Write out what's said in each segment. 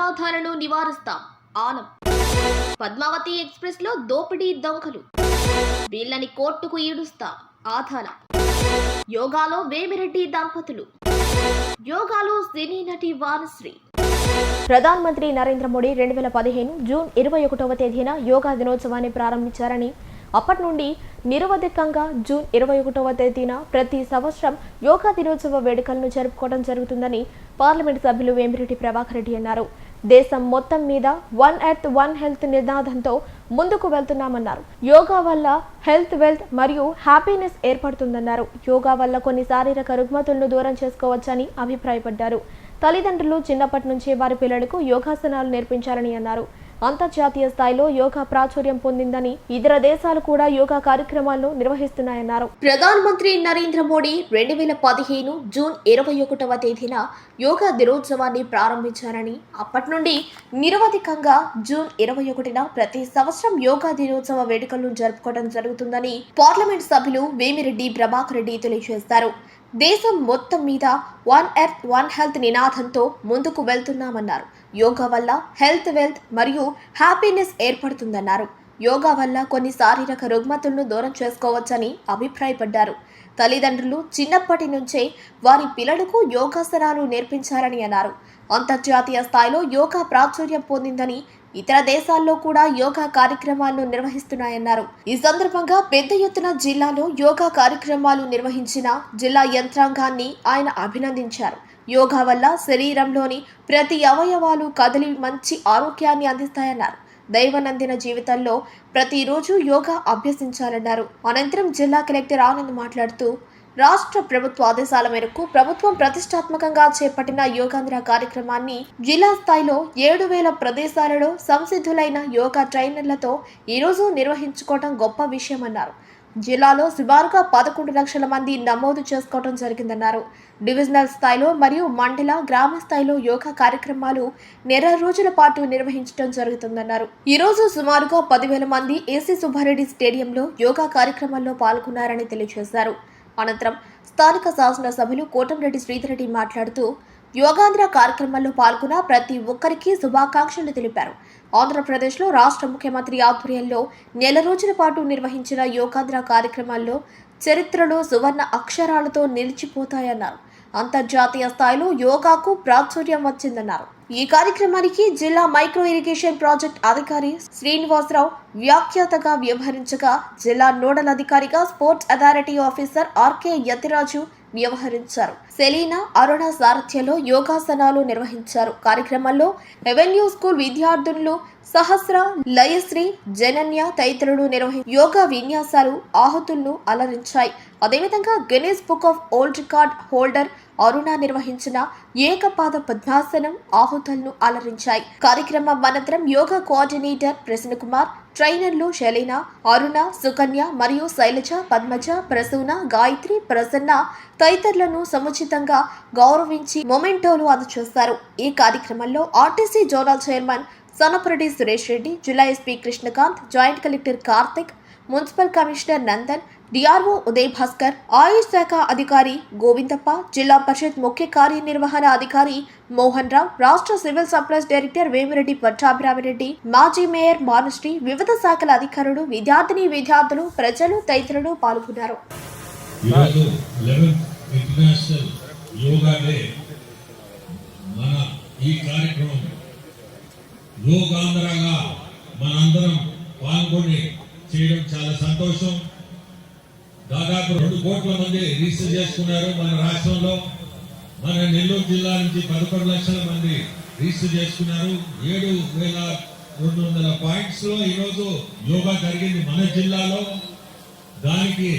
ప్రమాదాలను నివారిస్తాం ఆనం. పద్మావతి ఎక్స్ప్రెస్ లో దోపిడీ దొంగలు, వీళ్ళని కోర్టుకు ఈడుస్తా ఆధార. యోగాలో వేమిరెడ్డి దంపతులు, యోగాలో సినీ నటి వానశ్రీ. ప్రధానమంత్రి నరేంద్ర మోడీ 2015 జూన్ 21వ తేదీన యోగా దినోత్సవాన్ని ప్రారంభించారని, అప్పటి నుండి నిరవధికంగా జూన్ 21వ తేదీన ప్రతి సంవత్సరం యోగా దినోత్సవ వేడుకలను జరుపుకోవడం జరుగుతుందని పార్లమెంట్ సభ్యులు వేమిరెడ్డి ప్రభాకర్ రెడ్డి అన్నారు. దేశం మొత్తం మీద వన్ ఎర్త్ వన్ హెల్త్ నినాదంతో ముందుకు వెళ్తున్నామన్నారు. యోగా వల్ల హెల్త్, వెల్త్ మరియు హ్యాపీనెస్ ఏర్పడుతుందన్నారు. యోగా వల్ల కొన్ని శారీరక రుగ్మతులను దూరం చేసుకోవచ్చని అభిప్రాయపడ్డారు. తల్లిదండ్రులు చిన్నప్పటి నుంచే వారి పిల్లలకు యోగాసనాలు నేర్పించాలని అన్నారు. అంతర్జాతీయ స్థాయిలో యోగా ప్రాచుర్యం పొందిందని, ఇతర దేశాలు కూడా యోగా కార్యక్రమాలను నిర్వహిస్తున్నాయన్నారు. ప్రధానమంత్రి నరేంద్ర మోడీ 2015 జూన్ 21వ తేదీన యోగా దినోత్సవాన్ని ప్రారంభించారని, అప్పటి నుండి నిరవధికంగా జూన్ 21న ప్రతి సంవత్సరం యోగా దినోత్సవ వేడుకలను జరుపుకోవడం జరుగుతుందని పార్లమెంట్ సభ్యులు వేమిరెడ్డి ప్రభాకర్ రెడ్డి తెలియజేశారు. దేశం మొత్తం మీద వన్ ఎర్త్ వన్ హెల్త్ నినాదంతో ముందుకు వెళ్తున్నామన్నారు. యోగా వల్ల హెల్త్, వెల్త్ మరియు హ్యాపీనెస్ ఏర్పడుతుందన్నారు. యోగా వల్ల కొన్ని శారీరక రుగ్మతులను దూరం చేసుకోవచ్చని అభిప్రాయపడ్డారు. తల్లిదండ్రులు చిన్నప్పటి నుంచే వారి పిల్లలకు యోగాసనాలు నేర్పించారని అన్నారు. అంతర్జాతీయ స్థాయిలో యోగా ప్రాచుర్యం పొందిందని, ఇతర దేశాల్లో కూడా యోగా కార్యక్రమాలను నిర్వహిస్తున్నాయన్నారు. ఈ సందర్భంగా పెద్ద ఎత్తున జిల్లాలో యోగా కార్యక్రమాలు నిర్వహించిన జిల్లా యంత్రాంగాన్ని ఆయన అభినందించారు. యోగా వల్ల శరీరంలోని ప్రతి అవయవాలు కదిలి మంచి ఆరోగ్యాన్ని అందిస్తాయన్నారు. దైవనందిన జీవితంలో ప్రతిరోజు యోగా అభ్యసించాలన్నారు. అనంతరం జిల్లా కలెక్టర్ ఆనంద్ మాట్లాడుతూ, రాష్ట్ర ప్రభుత్వ ఆదేశాల మేరకు ప్రభుత్వం ప్రతిష్టాత్మకంగా చేపట్టిన యోగాంధ్ర కార్యక్రమాన్ని జిల్లా స్థాయిలో 7,000 ప్రదేశాలలో సంసిద్ధులైన యోగా ట్రైనర్లతో ఈరోజు నిర్వహించుకోవడం గొప్ప విషయమన్నారు. జిల్లాలో సుమారుగా 11 లక్షల మంది నమోదు చేసుకోవడం జరిగిందన్నారు. డివిజనల్ స్థాయిలో మరియు మండల, గ్రామ స్థాయిలో యోగా కార్యక్రమాలు నెల రోజుల పాటు నిర్వహించడం జరుగుతుందన్నారు. ఈ రోజు సుమారుగా 10,000 మంది ఏసీ సుబ్బారెడ్డి స్టేడియంలో యోగా కార్యక్రమాల్లో పాల్గొన్నారని తెలియజేశారు. అనంతరం స్థానిక శాసనసభ్యులు కోటంరెడ్డి శ్రీధర్రెడ్డి మాట్లాడుతూ, యోగాంధ్ర కార్యక్రమంలో పాల్గొన్న ప్రతి ఒక్కరికి శుభాకాంక్షలు తెలిపారు. ఆంధ్రప్రదేశ్లో రాష్ట్ర ముఖ్యమంత్రి ఆధ్వర్యంలో నెల రోజుల పాటు నిర్వహించిన యోగాంధ్ర కార్యక్రమాల్లో చరిత్రలో సువర్ణ అక్షరాలతో నిలిచిపోతాయన్నారు. అంతర్జాతీయ స్థాయిలో యోగాకు ప్రాచుర్యం వచ్చిందన్నారు. ఈ కార్యక్రమానికి జిల్లా మైక్రో ఇరిగేషన్ ప్రాజెక్ట్ అధికారి శ్రీనివాసరావు వ్యాఖ్యాతగా వ్యవహరించగా, జిల్లా నోడల్ అధికారిగా sports authority officer RK Yathiraju వ్యవహరించారు. సెలీనా, అరుణ సారథ్యంలో యోగాసనాలు నిర్వహించారు. కార్యక్రమంలో రెవెన్యూ స్కూల్ విద్యార్థులు సహస్ర, లయశ్రీ, జనన్య తదితరులు యోగా విన్యాసాలు ఆహుతులను అలరించాయి. అదేవిధంగా Guinness Book of World Record holder Aruna నిర్వహించిన ఏకపాద పద్మాసనం ఆహుతులను అలరించాయి. కార్యక్రమం అనంతరం యోగా కోఆర్డినేటర్ ప్రసన్న కుమార్, ట్రైనర్లు శలీనా, అరుణ, సుకన్య మరియు శైలజ, పద్మజ, ప్రసూన, గాయత్రి, ప్రసన్న తదితరులను సముచితంగా గౌరవించి మొమెంటోలు అందజేశారు. ఈ కార్యక్రమంలో RTC zonal chairman Sanapareddy Suresh Reddy, జిల్లా SP Krishnakanth, joint collector Karthik, municipal commissioner Nandan, DRO Uday Bhaskar, Ayush శాఖ అధికారి గోవిందప్ప, జిల్లా పరిషత్ ముఖ్య కార్యనిర్వహణ అధికారి మోహన్ రావు, రాష్ట్ర civil supplies director Vemireddy Pattabhirami Reddy, మాజీ మేయర్ మానుశ్రీ, వివిధ శాఖల అధికారులు, విద్యార్థులు, ప్రజలు తదితరులు పాల్గొన్నారు. యోగాంధ్రగా మనందరం పాల్గొని చేయడం చాలా సంతోషం. దాదాపు 2 కోట్ల మంది రిజిస్టర్ చేసుకున్నారు మన రాష్ట్రంలో. మన నెల్లూరు జిల్లా నుంచి 11 లక్షల మంది రిజిస్టర్ చేసుకున్నారు. 7,200 పాయింట్స్ లో ఈరోజు యోగా జరిగింది మన జిల్లాలో. దానికి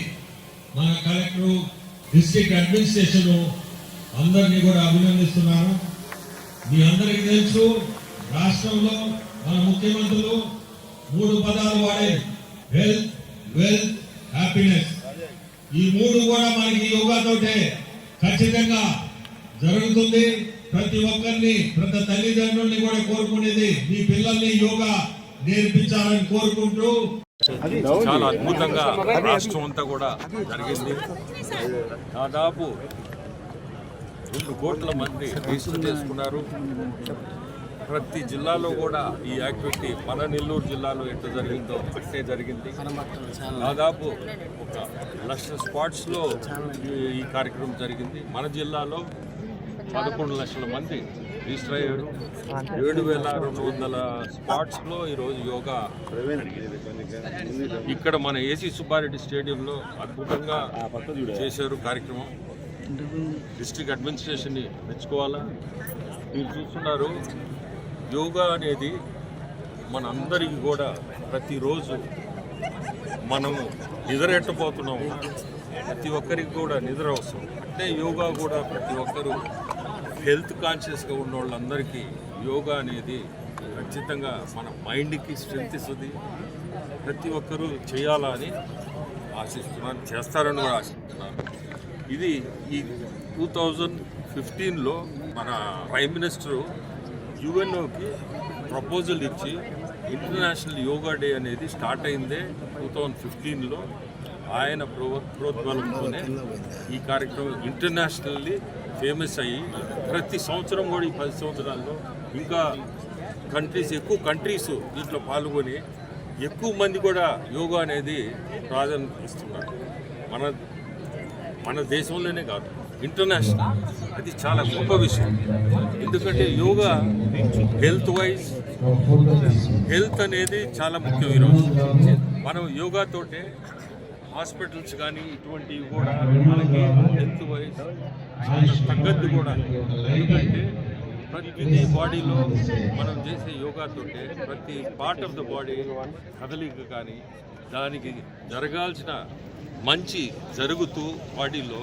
మన కలెక్టర్, డిస్ట్రిక్ట్ అడ్మినిస్ట్రేషన్ అందరినీ కూడా అభినందిస్తున్నాను. మీ అందరికీ తెలుసు, రాష్ట్రంలో మన ముఖ్యమంత్రులు 3 పదాలు వాడేది: హెల్త్, వెల్త్, హ్యాపీనెస్. ఈ 3 కూడా మనకి యోగాతోటే ఖచ్చితంగా జరుగుతుంది. ప్రతి ఒక్కరిని, ప్రతి తల్లిదండ్రుల్ని కూడా కోరుకునేది మీ పిల్లల్ని యోగా నేర్పించాలని కోరుకుంటూ చాలా అద్భుతంగా రాష్ట్రం అంతా కూడా జరిగింది. దాదాపు 2 కోట్ల మంది రిజిస్టర్ చేసుకున్నారు. ప్రతి జిల్లాలో కూడా ఈ యాక్టివిటీ మన నెల్లూరు జిల్లాలో ఎట్లా జరిగిందో అట్టే జరిగింది. దాదాపు 1,00,000 స్పాట్స్లో ఈ కార్యక్రమం జరిగింది. మన జిల్లాలో 11 లక్షల మంది రిజిస్టర్ అయ్యారు. 7,200 స్పాట్స్లో ఈరోజు యోగా ఇక్కడ మన ఏసీ సుబ్బారెడ్డి స్టేడియంలో అద్భుతంగా చేశారు కార్యక్రమం. డిస్ట్రిక్ట్ అడ్మినిస్ట్రేషన్ని మెచ్చుకోవాలా. మీరు చూస్తున్నారు, యోగా అనేది మనందరికీ కూడా ప్రతిరోజు మనము నిద్ర ఎట్టపోతున్నాము, ప్రతి ఒక్కరికి కూడా నిద్ర అవసరం. అంటే యోగా కూడా ప్రతి ఒక్కరూ హెల్త్ కాన్షియస్గా ఉన్న వాళ్ళందరికీ యోగా అనేది ఖచ్చితంగా మన మైండ్కి స్ట్రెంత్ ఇస్తుంది. ప్రతి ఒక్కరూ చేయాలా అని ఆశిస్తున్నాను, చేస్తారని కూడా ఆశిస్తున్నాను. ఇది ఈ 2015లో మన ప్రైమ్ మినిస్టరు యుఎన్ఓకి ప్రపోజల్ ఇచ్చి ఇంటర్నేషనల్ యోగా డే అనేది స్టార్ట్ అయిందే 2015లో. ఆయన ప్రోద్బలంతోనే ఈ కార్యక్రమం ఇంటర్నేషనల్లీ ఫేమస్ అయ్యి ప్రతి సంవత్సరం కూడా ఈ 10 సంవత్సరాల్లో ఇంకా ఎక్కువ కంట్రీస్ దీంట్లో పాల్గొని ఎక్కువ మంది కూడా యోగా అనేది ప్రాధాన్యత ఇస్తున్నారు. మన దేశంలోనే కాదు, ఇంటర్నేషనల్. అది చాలా గొప్ప విషయం. ఎందుకంటే యోగా హెల్త్ అనేది చాలా ముఖ్యం. ఈరోజు మనం యోగాతోటే హాస్పిటల్స్ కానీ ఇటువంటివి కూడా మనకి హెల్త్ వైజ్ తగ్గద్దు కూడా. ఎందుకంటే ప్రతి బాడీలో మనం చేసే యోగాతోటే ప్రతి పార్ట్ ఆఫ్ ద బాడీ కదలిక కానీ దానికి జరగాల్సిన మంచి జరుగుతూ బాడీలో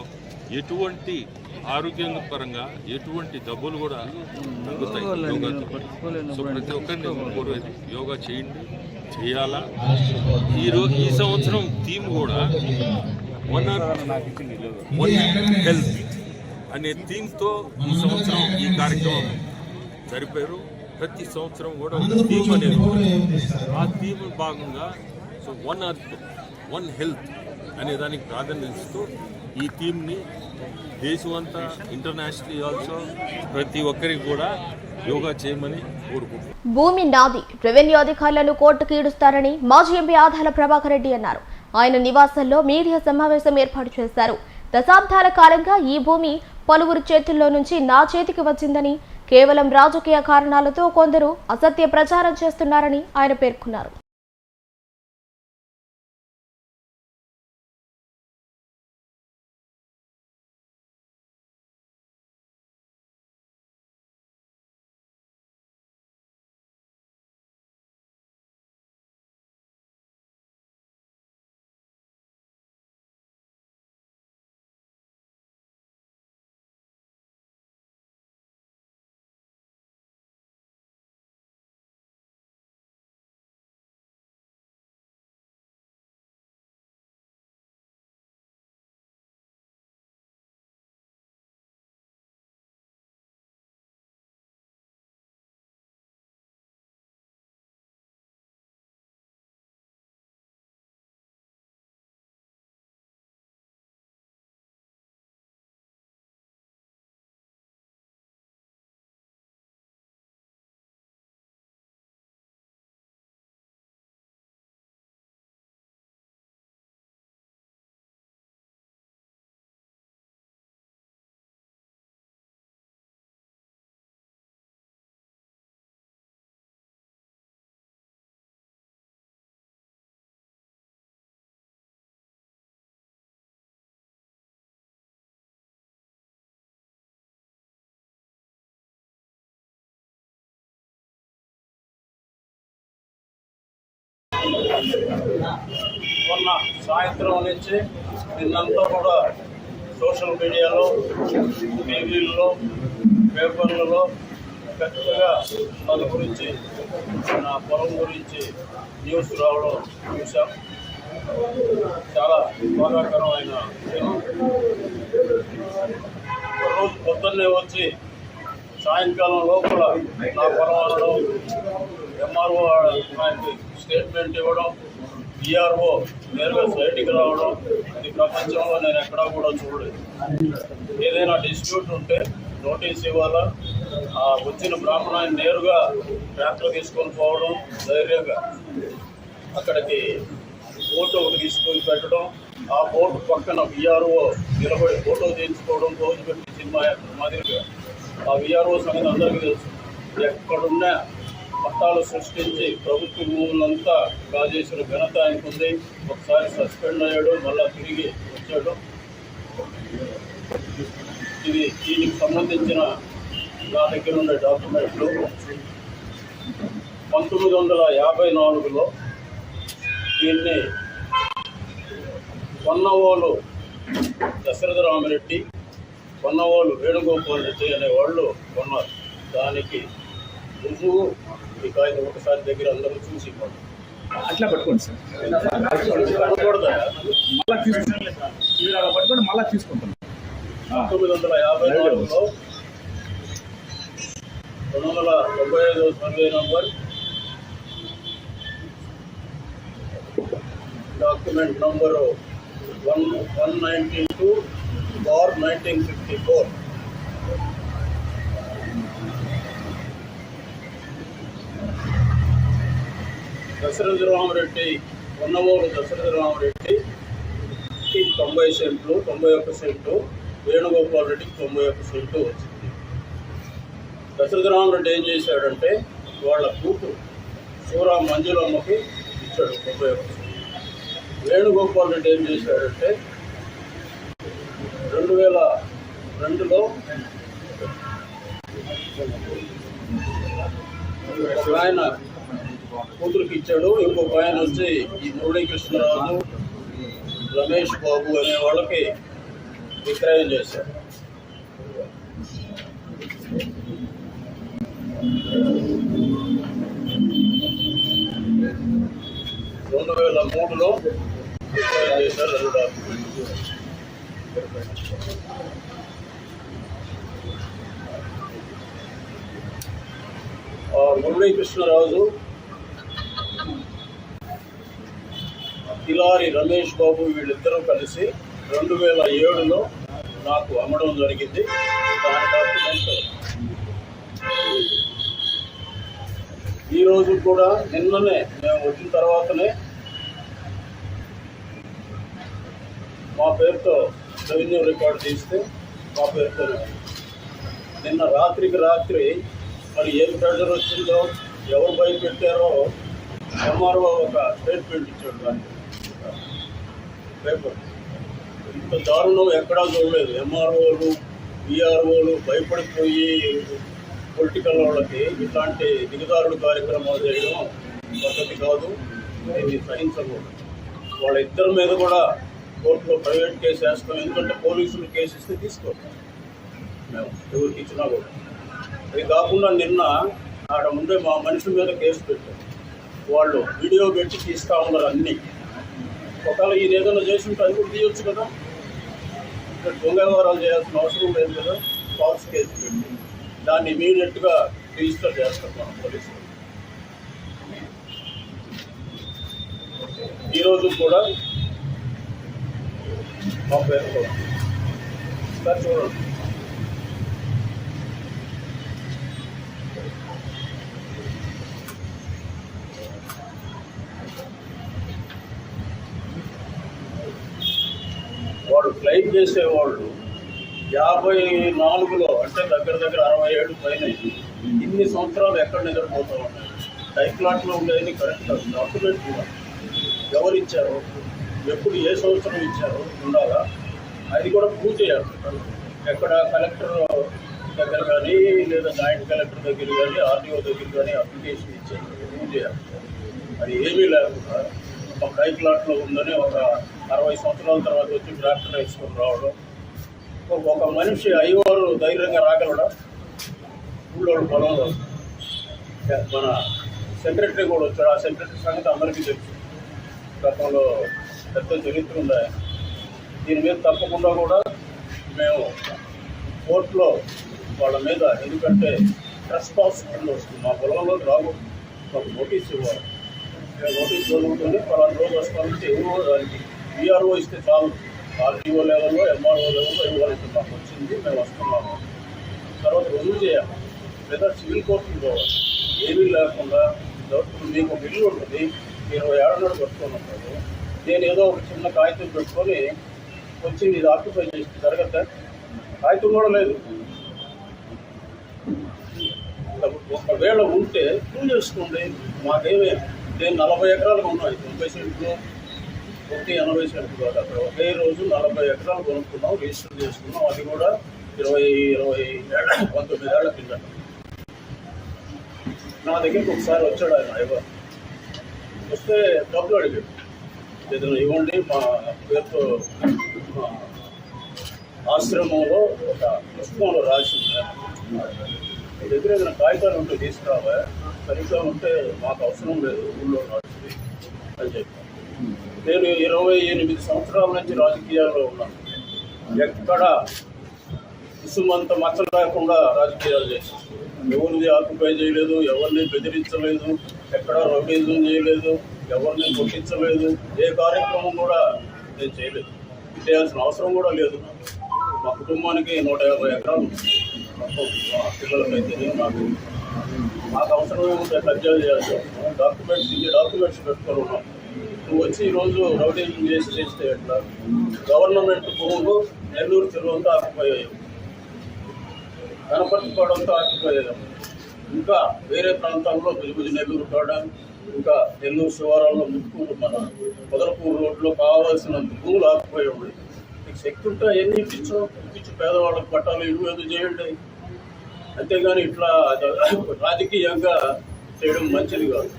ఎటువంటి ఆరోగ్యపరంగా ఎటువంటి జబ్బులు కూడా తగ్గుతాయి యోగాతో. సో ప్రతి ఒక్కరిని కోరేది యోగా చేయాలా. ఈ సంవత్సరం థీమ్ కూడా వన్ హెల్త్ అనే థీమ్తో ఈ సంవత్సరం ఈ కార్యక్రమం జరిపారు. ప్రతి సంవత్సరం కూడా ఒక థీమ్ అనేది, ఆ థీమ్ భాగంగా సో వన్ హెల్త్ అనే దానికి ప్రాధాన్యత ఇస్తూ ఈ థీమ్ని దేశమంతా ఇంటర్నేషనల్లీ ఆల్సో ప్రతి ఒక్కరికి కూడా యోగా చేయమని కోరుకుంటున్నాను. భూమి నాది, రెవెన్యూ అధికారులను కోర్టుకు ఈడుస్తారని మాజీ ఎంపీ ఆదాల ప్రభాకర్ రెడ్డి అన్నారు. ఆయన నివాసంలో మీడియా సమావేశం ఏర్పాటు చేశారు. దశాబ్దాల కాలంగా ఈ భూమి పలువురు చేతుల్లో నుంచి నా చేతికి వచ్చిందని, కేవలం రాజకీయ కారణాలతో కొందరు అసత్య ప్రచారం చేస్తున్నారని ఆయన పేర్కొన్నారు. మొన్న సాయంత్రం నుంచి నిన్నంతా కూడా సోషల్ మీడియాలో, టీవీల్లో, పేపర్లలో పెద్దగా మన గురించి, నా పొలం గురించి న్యూస్ రావడం చూసాం. చాలా బాధాకరమైన విషయం. రోజు పొద్దున్నే వచ్చి సాయంకాలం లోపల నా పొలం అనడం, ఎంఆర్ఓ నాకు స్టేట్మెంట్ ఇవ్వడం, ఈఆర్ఓ నేరుగా సైట్కి రావడం, ఇది ప్రపంచంలో నేను ఎక్కడా కూడా చూడలేదు. ఏదైనా డిస్ప్యూట్ ఉంటే నోటీస్ ఇవ్వాలా, వచ్చిన బ్రాహ్మణాన్ని నేరుగా ట్రాక్టర్ తీసుకొని పోవడం, ధైర్యంగా అక్కడికి బోట్ ఒకటి తీసుకొని పెట్టడం, ఆ బోట్ పక్కన విఆర్ఓ నిలబడి ఫోటో తీయించుకోవడం, రోజు పెట్టి సినిమా మాదిరిగా. ఆ విఆర్ఓ సంగతి అందరికీ తెలుసు. ఎక్కడున్నా పట్టాలు సృష్టించి ప్రభుత్వ భూములంతా కాజేసిన ఘనత ఆయనకు ఉంది. ఒకసారి సస్పెండ్ అయ్యాడు, మళ్ళా తిరిగి వచ్చాడు. దీనికి సంబంధించిన నా దగ్గర ఉండే డాక్యుమెంట్లు 1954లో దీన్ని కొన్నవోలు దశరథ రామిరెడ్డి, కొన్నవోలు వేణుగోపాల్ రెడ్డి అనేవాళ్ళు కొన్నారు. దానికి రుజువు ఈ కాగితం ఒకసారి దగ్గర అందరూ చూసి ఇవ్వండి. అట్లా పట్టుకోండి సార్, మళ్ళీ తీసుకుంటాం. మీరు అలా పట్టుకోండి, మళ్ళీ తీసుకుంటాం. 1954లో 295వ survey number, document number 192/1954. Dasaratha Ramareddy, Konnavolu Dasaratha రామరెడ్డికి 90 సెంట్లు, 91 సెంటు, వేణుగోపాల్ రెడ్డికి 91 సెంటు వచ్చింది. దశరథ రామరెడ్డి ఏం చేశాడంటే వాళ్ళ కూతురు శివరాం మంజులమ్మకి ఇచ్చాడు 91 సెంటు. వేణుగోపాల్ రెడ్డి ఏం చేశాడంటే 2002లో ఒక ఆయన కూతురికి ఇచ్చాడు, ఇంకొక ఆయన వచ్చి ఈ మురళీకృష్ణరాజు, రమేష్ బాబు అనే వాళ్ళకి విక్రయం చేశాడు. 2003లో విక్రయం చేశారు. 2 డాక్యుమెంట్లు. మురళీకృష్ణరాజు, కిలారి రమేష్ బాబు వీళ్ళిద్దరూ కలిసి 2007లో నాకు అమ్మడం జరిగింది. దాని డాక్యుమెంట్ ఈరోజు కూడా నిన్ననే మేము వచ్చిన తర్వాతనే మా పేరుతో రెవెన్యూ రికార్డు తీస్తే మా పేరుతోనే నిన్న రాత్రికి రాత్రి మరి ఏం ప్రెషర్ వచ్చిందో, ఎవరు భయపెట్టారో ఎంఆర్ఓ ఒక స్టేట్మెంట్ ఇచ్చాడు. దానికి పేపర్ ఇంత దారుణం ఎక్కడా చూడలేదు. ఎంఆర్ఓలు, విఆర్ఓలు భయపడిపోయి పొలిటికల్ వాళ్ళకి ఇట్లాంటి దిగజారుడు కార్యక్రమాలు చేయడం పద్ధతి కాదు, దీన్ని సహించకూడదు. వాళ్ళ ఇద్దరి మీద కూడా కోర్టులో ప్రైవేట్ కేసు వేస్తాం. ఎందుకంటే పోలీసులు కేసు ఇస్తే తీసుకోవాలి మేము ఎవరికి ఇచ్చినా కూడా. అది కాకుండా నిన్న ఆడ ముందే మా మనిషి మీద కేసు పెట్టారు. వాళ్ళు వీడియో పెట్టి తీస్తూ ఉన్నారు అన్నీ. ఒకవేళ ఈయన ఏదైనా చేసి ఉంటే అది కూడా తీయొచ్చు కదా. దొంగ వ్యవహారాలు చేయాల్సిన అవసరం లేదు కదా. ఫాల్స్ కేసు పెట్టి దాన్ని ఇమీడియట్గా రిజిస్టర్ చేస్తాం మనం పోలీసులు. ఈరోజు కూడా మా పేరుతో సార్ చూడండి. వాడు క్లెయిమ్ చేసేవాళ్ళు 54లో అంటే దగ్గర 67 పైన ఇన్ని సంవత్సరాలు ఎక్కడ నిద్రపోతూ ఉన్నాయి. టైప్లాట్లో ఉండేది కరెక్ట్ డాక్యుమెంట్ కూడా ఎవరు ఇచ్చారో, ఎప్పుడు ఏ సంవత్సరం ఇచ్చారో ఉండాలా, అది కూడా ప్రూవ్ చేయాలి. ఎక్కడ కలెక్టర్ దగ్గర కానీ లేదా జాయింట్ కలెక్టర్ దగ్గర కానీ ఆర్డీఓ దగ్గర కానీ అప్లికేషన్ ఇచ్చారు, ప్రూవ్ చేయాలి. అది ఏమీ లేకుండా ఒక టైప్లాట్లో ఉందని ఒక 60 సంవత్సరాల తర్వాత వచ్చి ట్రాక్టర్ వేసుకొని రావడం. ఒక మనిషి 5 ధైర్యంగా రాగలడా? ఊళ్ళోడు పొలంలో మన సెక్రటరీ కూడా వచ్చాడు. ఆ సెక్రటరీ సంగతి అందరికీ తెలుసు. గతంలో పెద్ద చరిత్ర ఉంది. దీని మీద తప్పకుండా కూడా మేము కోర్టులో వాళ్ళ మీద, ఎందుకంటే ట్రెస్పాస్ కింద వస్తుంది, మా పొలంలో రాదు, మాకు నోటీస్ ఇవ్వాలి. నోటీస్ చదువుతుంది, పలానా రోజు వస్తామంటే ఎవరో దానికి విఆర్ఓ ఇస్తే చాలు. ఆర్టీఓ లెవెల్లో, ఎంఆర్ఓ లెవెల్లో ఇవ్వాలంటే మాకు వచ్చింది, మేము వస్తున్నాము. తర్వాత రుజువు చేయాలి. లేదా సివిల్ కోర్టుకు పోవాలి. ఏమీ లేకుండా ఇప్పుడు మీకు ఒక ఇల్లు ఉంటుంది, 20 ఏళ్ళ నాడు పెట్టుకొని ఉంటారు. నేను ఏదో ఒక చిన్న కాగితం పెట్టుకొని వచ్చి ఇది ఆక్యుపై చేసి జరగద్దా? కాగితం కూడా లేదు. ఒకవేళ ఉంటే ప్రూవ్ చేసుకోండి. మాకేమే నేను 40 ఎకరాలు ఉన్నాయి, 90 సెంట్లు 80 సెంట్లు కాదు. అక్కడ ఒకే రోజు 40 ఎకరాలు కొనుక్కున్నాం, రిజిస్టర్ చేసుకున్నాం. అది కూడా 19 ఏళ్ల కింద. నా దగ్గరికి ఒకసారి వచ్చాడు ఆయన ఐవర్. వస్తే డబ్బులు అడిగాడు, ఏదైనా ఇవ్వండి మా పేరుతో మా ఆశ్రమంలో ఒక పుస్తకంలో రాసి మీ దగ్గర ఏదైనా కాగితాలు ఉంటే తీసుకురావా, సరిగ్గా ఉంటే మాకు అవసరం లేదు ఊళ్ళో నడుస్తుంది అని చెప్పాను. నేను 28 సంవత్సరాల నుంచి రాజకీయాల్లో ఉన్నాను. ఎక్కడ ఇసుమంత మచ్చ లేకుండా రాజకీయాలు చేశాను. ఎవరిని ఆక్యుపై చేయలేదు, ఎవరిని బెదిరించలేదు, ఎక్కడ రౌడీజం చేయలేదు, ఎవరిని కొట్టించలేదు. ఏ కార్యక్రమం కూడా నేను చేయలేదు, చేయాల్సిన అవసరం కూడా లేదు. మా కుటుంబానికి 150 ఎకరాలు మొత్తం, మా పిల్లలకైతే మాకు అవసరం ఏముంటే కబ్జాలు చేయాల్సి వస్తున్నాం. డాక్యుమెంట్స్ పెట్టుకొని ఉన్నాం. నువ్వు వచ్చి ఈరోజు రౌడీజం చేస్తే ఎట్లా? గవర్నమెంట్ భూములు నెల్లూరు తిరువంతా ఆక్యుపై అయ్యాయి, కనపర్తిపాడంతా ఆక్యుపై అయ్యాం. ఇంకా వేరే ప్రాంతాల్లో వెలుగుది నెల్లూరు కాడ, ఇంకా నెల్లూరు శివారాల్లో ముట్టుకుంటూ మన పొదలపూర్ రోడ్లో కావాల్సినంత భూములు ఆక్యుపై ఉన్నాయి. మీకు శక్తి ఉంటే అవన్నీ ఇప్పించు పేదవాళ్ళకి పట్టాలు ఇల్లు ఏదో చేయండి. అంతేగాని ఇట్లా రాజకీయంగా చేయడం మంచిది కాదు.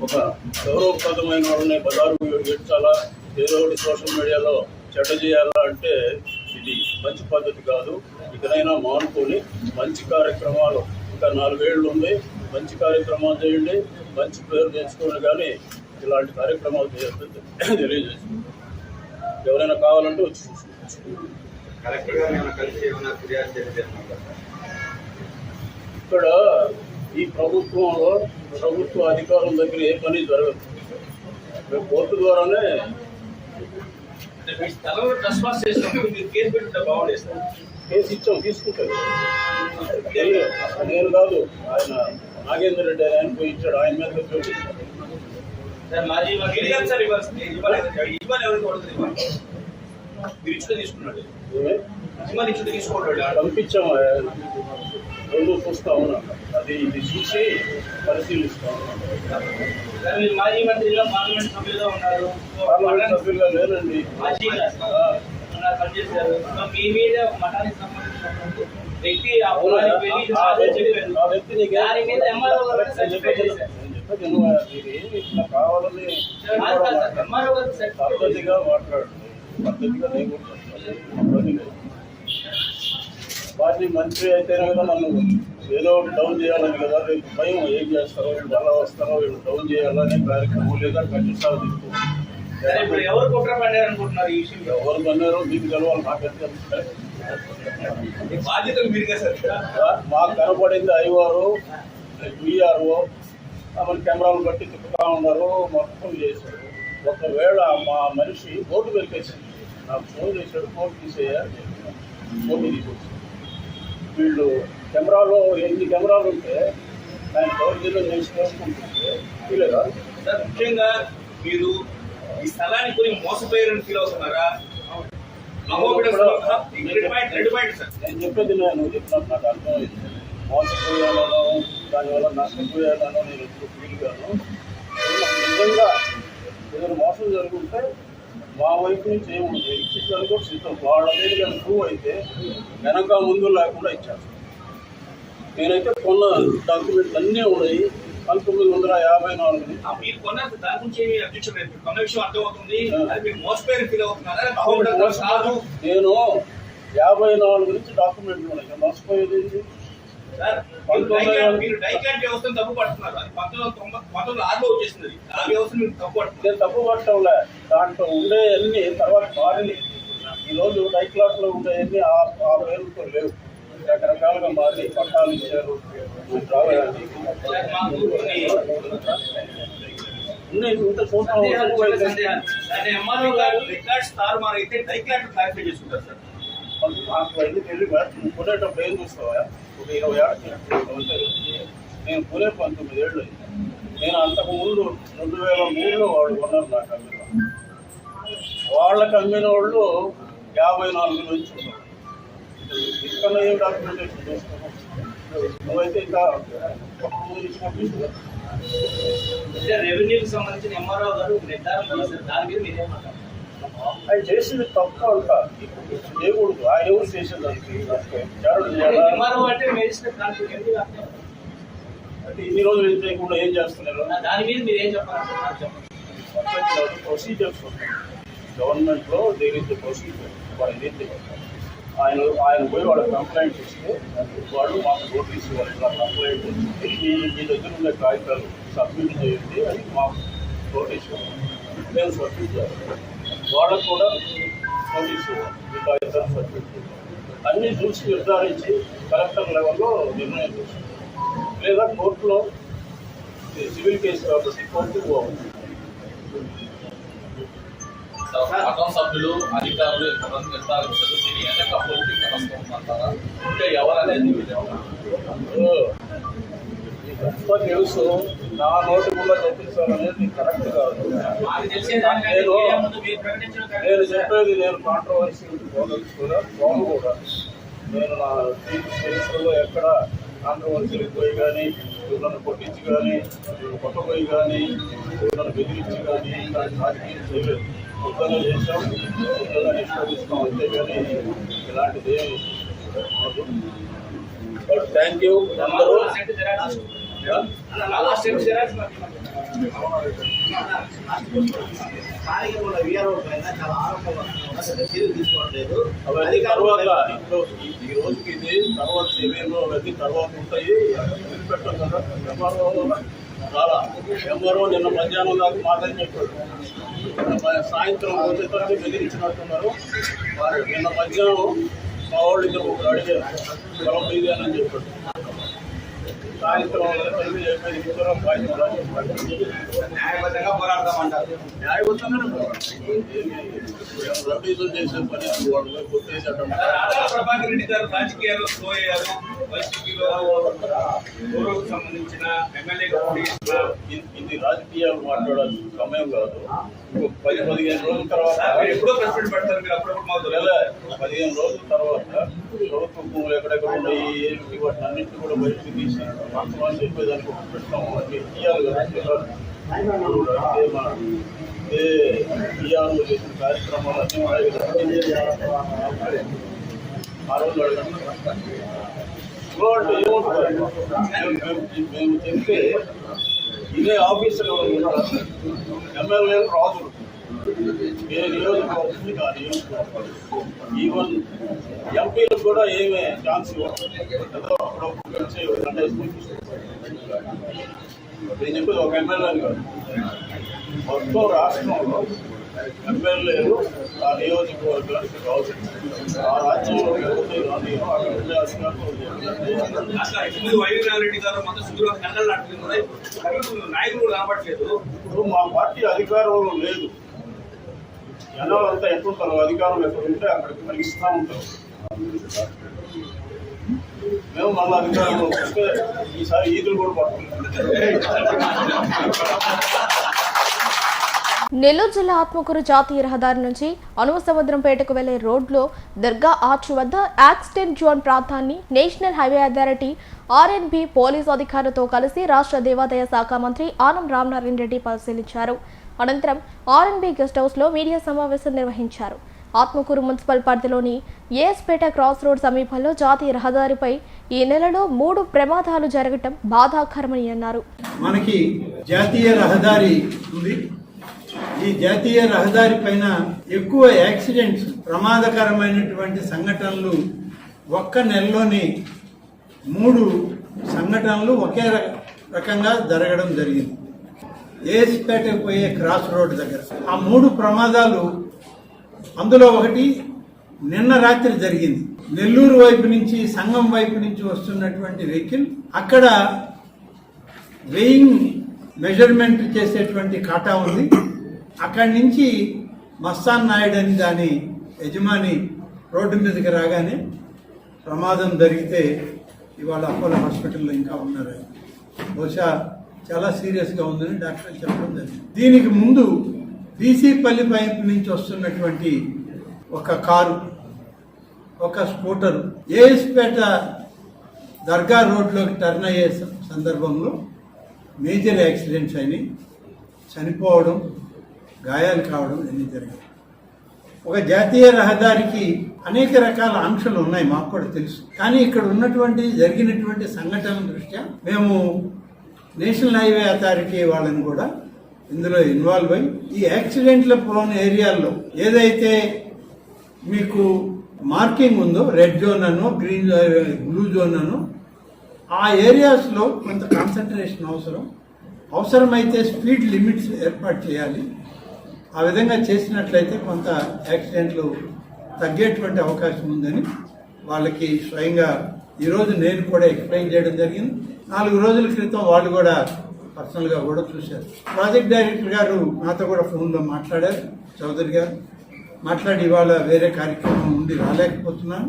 ఒక గౌరవప్రదమైన వాళ్ళని బజారు ఏడ్చాలా, ఏదో ఒకటి సోషల్ మీడియాలో చెడ్డ చేయాలా అంటే ఇది మంచి పద్ధతి కాదు. ఇకనైనా మానుకొని మంచి కార్యక్రమాలు, ఇంకా 4 ఏళ్ళు ఉంది, మంచి కార్యక్రమాలు చేయండి, మంచి పేరు తెచ్చుకోండి. కానీ ఇలాంటి కార్యక్రమాలు చేయొద్దని తెలియజేస్తుంది. ఎవరైనా కావాలంటే వచ్చి ఇక్కడ ఈ ప్రభుత్వంలో ప్రభుత్వ అధికారుల దగ్గర ఏ పని జరగదు. మేము కోర్టు ద్వారానే కేసు ఇచ్చాం, తీసుకుంటారు. నేను కాదు, ఆయన నాగేంద్ర రెడ్డి ఆయన పోయి ఇచ్చాడు, ఆయన మీద పంపించాము. రెండు చూస్తా ఉన్నా, అది ఇది చూసి పరిశీలిస్తాం. మాజీ మంత్రిగా పార్లమెంట్ సభ్యులుగా ఉన్నారు, పార్లమెంట్ సభ్యులుగా లేనండి. పనిచేశారు. మీ మీద మఠానికి సంబంధించిన వ్యక్తి ఇట్లా కావాలని పద్ధతిగా మాట్లాడు, పద్ధతిగా నేను మాజీ మంత్రి అయితేనే కదా నన్ను ఏదో ఒకటి డౌన్ చేయాలని కదా. రేపు భయం ఏం చేస్తారో, వీళ్ళు ఎలా వస్తారో, వీళ్ళు డౌన్ చేయాలని కార్యక్రమం లేదా ఖచ్చితంగా తీసుకుంటారు. ఎవరు కుట్ర పడ్డారు అనుకుంటున్నారు? ఈ విషయం ఎవరు పన్నారో మీకు తెలవాలి, నాకైతే బాధ్యతలు మీరుగా సార్. మాకు కనపడింది ఐవారు, విఆర్ఓ మన కెమెరాలు బట్టి తిప్పుతా ఉన్నారు, మొత్తం చేశారు. ఒకవేళ మా మనిషి బోర్డు వెలికేసింది, నాకు ఫోన్ చేశాడు, ఫోన్ తీసేయాలి, ఫోన్ తీసేసి వీళ్ళు కెమెరాలో ఎన్ని కెమెరాలు ఉంటే ఆయన దౌర్జన్యం చేసుకుంటుంటే వీలేదా సార్? ముఖ్యంగా మీరు ఈ స్థలాన్ని కొని మోసపోయారని ఫీల్ అవుతున్నారా? నేను చెప్పేది నేను చెప్పినట్టు నాకు అర్థమైంది. మోసపోయానో దానివల్ల నష్టపోయానో నేను ఎప్పుడు ఫీల్ కాను. నిజంగా ఏదైనా మోసం జరుగుతుంటే మా వైపు నుంచి ఏముంది ఇచ్చేసారు కూడా సిద్ధం. వాళ్ళ దగ్గర కానీ ప్రూవ్ అయితే వెనక ముందు లేకుండా ఇచ్చారు. నేనైతే కొన్న డాక్యుమెంట్లు అన్నీ ఉన్నాయి. 1954 మీరు కొన్నారు, దాని గురించి ఏమి అబ్జెక్షన్ లేదు. కొన్న విషయం అర్థమవుతుంది, మీరు మోసపోయారని ఫీల్ అవుతున్నారా? నేను 54 నుంచి డాక్యుమెంట్లు ఉన్నాయి, మోసపోయేది మీరు డైక్లాంట్ వ్యవస్థను తప్పు పడుతున్నారు. అది 1996లో వచ్చేసింది. ఆ వ్యవస్థను మీరు తప్పు పడుతున్నారు. నేను తప్పు పట్టడంలే, దాంట్లో ఉండే అన్ని తర్వాత మారినాయి. ఈరోజు డైక్లాట్లో ఉండే అన్ని ఆ పేరుతో లేవు, రకరకాలుగా మారి పట్టాలు ఇచ్చారు. నాకు ఎందుకు వెళ్ళి నువ్వు కొనేటప్పుడు ఏం చూస్తావా? ఒక 20 ఏళ్ళ నేను కొనే 19 ఏళ్ళు. నేను అంతకుముందు 2003లో వాళ్ళు కొన్నారు నాకు అమ్మిన. వాళ్ళకి అమ్మిన వాళ్ళు 54 నుంచి ఉన్నారు. ఇక్కడ ఏం డాక్యుమెంటేషన్ చేస్తాను? నువ్వైతే ఇంకా రెవెన్యూకి సంబంధించిన ఎంఆర్ఓ గారు నిర్ధారణ చేశారు. దాని మీద మీరేం మాట్లాడారు? ఆయన చేసింది తప్పు అంట చేయకూడదు. ఆయన ఎవరు చేసేది ఎంఆర్ఓ అంటే మేజిస్ట్రేట్ కాన్ఫిడెంట్ అంటే ఇన్ని రోజులు ఏం చేయకుండా ఏం చేస్తున్నారు? దాని మీద మీరు ఏం చెప్పాలంటున్నారు? చెప్పండి. ప్రొసీజర్స్ ఉంటాయి గవర్నమెంట్లో. There is the procedure. వాళ్ళు ఏం చేయాలి? ఆయన పోయి వాళ్ళకి కంప్లైంట్ ఇస్తే వాళ్ళు మాకు నోటీస్ ఇవ్వాలి. ఇలా కంప్లైంట్ వచ్చింది, మీ దగ్గర ఉన్న కాగితాలు సబ్మిట్ చేయండి అని మాకు నోటీస్ ఇవ్వాలి. నేను సబ్మిట్ చేయాలి. వాళ్ళకు కూడా నోటీస్ ఇవ్వాలి. మీ కాగితాలు సబ్మిట్ చేయాలి. అన్నీ చూసి నిర్ధారించి కలెక్టర్ లెవెల్లో నిర్ణయం చేస్తారు. లేదా కోర్టులో సివిల్ కేసు కాబట్టి కోర్టుకు పోవాలి. మఠం సభ్యులు అధికారులు ఎంతమంది నిర్ధారించారు? దీని వెనక పొలిటికల్ నష్టం ఉందంటారా? ఇంకా ఎవరనేది తెలుసు. నా నోటి కూడా చూపించాలనేది కరెక్ట్ కాదు. నేను చెప్పేది నేను కాంట్రవర్సీ పోను కూడా. నేను నా చరిత్రలో ఎక్కడ కాంట్రవర్సీలకు పోయి కానీ, నన్ను కొట్టించి కానీ, కొట్టపోయి కానీ, నన్ను బెదిరించి కానీ రాజకీయం చేయలేదు. ఉద్యోగం చేసాం, ఉద్యోగాన్ని నిష్పాదిస్తాం అంతే కానీ ఇలాంటిది ఏమి. థ్యాంక్ యూ అందరూ. అవన్నీ తర్వాత ఇప్పుడు ఈ రోజుకి ఇది తర్వాత సెమీలో అవన్నీ తర్వాత ఉంటాయి. పెట్టాం కదా. చాలా ఎంఆర్ఓ నిన్న మధ్యాహ్నం దాకా మాట్లాడి చెప్పాడు. సాయంత్రం వచ్చేసరికి బెదిరించినట్టున్నారు. నిన్న మధ్యాహ్నం మా వాళ్ళు ఇద్దరు ఒకరు అడిగారు పొలం ఇదేనని చెప్పాడు. సాయంత్రం చెప్పేది ఇద్దరు న్యాయబద్ధంగా పోరాడతామంటారు. న్యాయబద్ధంగానే రద్దీలు చేసే పని వాళ్ళు కొట్టేసేటం. ప్రభాకర్ రెడ్డి గారు రాజకీయాల్లో పోయారు. వైసీపీలో గౌరవకు సంబంధించిన ఎమ్మెల్యేగా ఇది రాజకీయాలు మాట్లాడాల్సిన సమయం కాదు. 10-15 రోజుల తర్వాత ఎప్పుడో ప్రెసిడెంట్ పెడతారు. మీరు అప్పుడప్పుడు మాకు 15 రోజుల తర్వాత ప్రభుత్వ భూములు ఎక్కడెక్కడ ఉన్నాయి ఏమిటి వాటిని అన్నింటినీ కూడా బయటకు తీసి వాస్తవాన్ని చెప్పేదానికి ఒక పెట్టాము. అంటే ఇయ్యాలి కదా. ఇయ్యాలు చేసిన కార్యక్రమాలు అన్నీ ఉన్నాయి కదా. ఆ రోజు అడగండి. మేము చెప్తే ఇదే ఆఫీసులో ఎమ్మెల్యేలు రాజులు ఏ నియోజకవర్గం కానీ ఈవెన్ ఎంపీలకు కూడా ఏమే ఛాన్స్ ఇవ్వడం. నేను చెప్పేది ఒక ఎమ్మెల్యేలు కాదు, మొత్తం రాష్ట్రంలో ఎమ్మెల్యేలు ఆ నియోజకవర్గానికి రాజు. ఆ రాజ్యంలో వైవినారెడ్డి గారు మొత్తం సుదూర నాయకులు కనపట్లేదు. ఇప్పుడు మా పార్టీ అధికారంలో లేదు. జనాలు అంతా ఎట్లుంటారు, అధికారం ఎక్కడ ఉంటే అక్కడికి కలిగిస్తూ ఉంటారు. మేము మళ్ళీ అధికారంలో వస్తే ఈసారి ఈదులు కూడా పట్టుకుంటాం. నెల్లూరు జిల్లా ఆత్మకూరు జాతీయ రహదారి నుంచి అనుమసముద్రంపేటకు వెళ్లే రోడ్లో దర్గా ఆర్చ్ వద్ద యాక్సిడెంట్ జోన్ ప్రాంతాన్ని national highway authority RNB police అధికారులతో కలిసి రాష్ట్ర దేవాదాయ శాఖ మంత్రి ఆనం రామనారాయణ రెడ్డి పరిశీలించారు. అనంతరం ఆర్ఎన్బి గెస్ట్ హౌస్ లో మీడియా సమావేశం నిర్వహించారు. ఆత్మకూరు మున్సిపల్ పరిధిలోని ఏఎస్పేట క్రాస్ రోడ్ సమీపంలో జాతీయ రహదారిపై ఈ నెలలో 3 ప్రమాదాలు జరగటం బాధాకరమని అన్నారు. మనకి జాతీయ రహదారి ఉంది. ఈ జాతీయ రహదారి పైన ఎక్కువ యాక్సిడెంట్స్, ప్రమాదకరమైనటువంటి సంఘటనలు ఒక్క నెలలోనే 3 సంఘటనలు ఒకే రకంగా జరగడం జరిగింది. ఏఎస్పేటకు పోయే క్రాస్ రోడ్ దగ్గర ఆ 3 ప్రమాదాలు, అందులో ఒకటి నిన్న రాత్రి జరిగింది. నెల్లూరు వైపు నుంచి, సంగం వైపు నుంచి వస్తున్నటువంటి వెహికల్ అక్కడ వెయింగ్ మెజర్మెంట్ చేసేటువంటి కాటా ఉంది. అక్కడి నుంచి మస్తాన్ నాయుడు అని దాని యజమాని రోడ్డు మీదకి రాగానే ప్రమాదం జరిగితే ఇవాళ అపోలో హాస్పిటల్లో ఇంకా ఉన్నారు. బహుశా చాలా సీరియస్గా ఉందని డాక్టర్ చెప్పడం జరిగింది. దీనికి ముందు బీసీపల్లి పైపు నుంచి వస్తున్నటువంటి ఒక కారు, ఒక స్కూటర్ ఏఎస్పేట దర్గా రోడ్లోకి టర్న్ అయ్యే సందర్భంలో మేజర్ యాక్సిడెంట్స్ అయినాయి. చనిపోవడం, గాయాలు కావడం అన్నీ జరిగాయి. ఒక జాతీయ రహదారికి అనేక రకాల ఆంక్షలు ఉన్నాయి, మాకు కూడా తెలుసు. కానీ ఇక్కడ ఉన్నటువంటి జరిగినటువంటి సంఘటనల దృష్ట్యా మేము నేషనల్ హైవే అథారిటీ వాళ్ళని కూడా ఇందులో ఇన్వాల్వ్ అయ్యి ఈ యాక్సిడెంట్ల ప్రోన్ ఏరియాల్లో ఏదైతే మీకు మార్కింగ్ ఉందో, రెడ్ జోన్ అనో గ్రీన్ బ్లూ జోన్ అనో, ఆ ఏరియాస్లో కొంత కాన్సన్ట్రేషన్ అవసరమైతే స్పీడ్ లిమిట్స్ ఏర్పాటు చేయాలి. ఆ విధంగా చేసినట్లయితే కొంత యాక్సిడెంట్లు తగ్గేటువంటి అవకాశం ఉందని వాళ్ళకి స్వయంగా ఈరోజు నేను కూడా ఎక్స్ప్లెయిన్ చేయడం జరిగింది. 4 రోజుల క్రితం వాళ్ళు కూడా పర్సనల్గా కూడా చూశారు. ప్రాజెక్ట్ డైరెక్టర్ గారు నాతో కూడా ఫోన్లో మాట్లాడారు, చౌదరి గారు మాట్లాడి ఇవాళ వేరే కార్యక్రమం ఉండి రాలేకపోతున్నాను,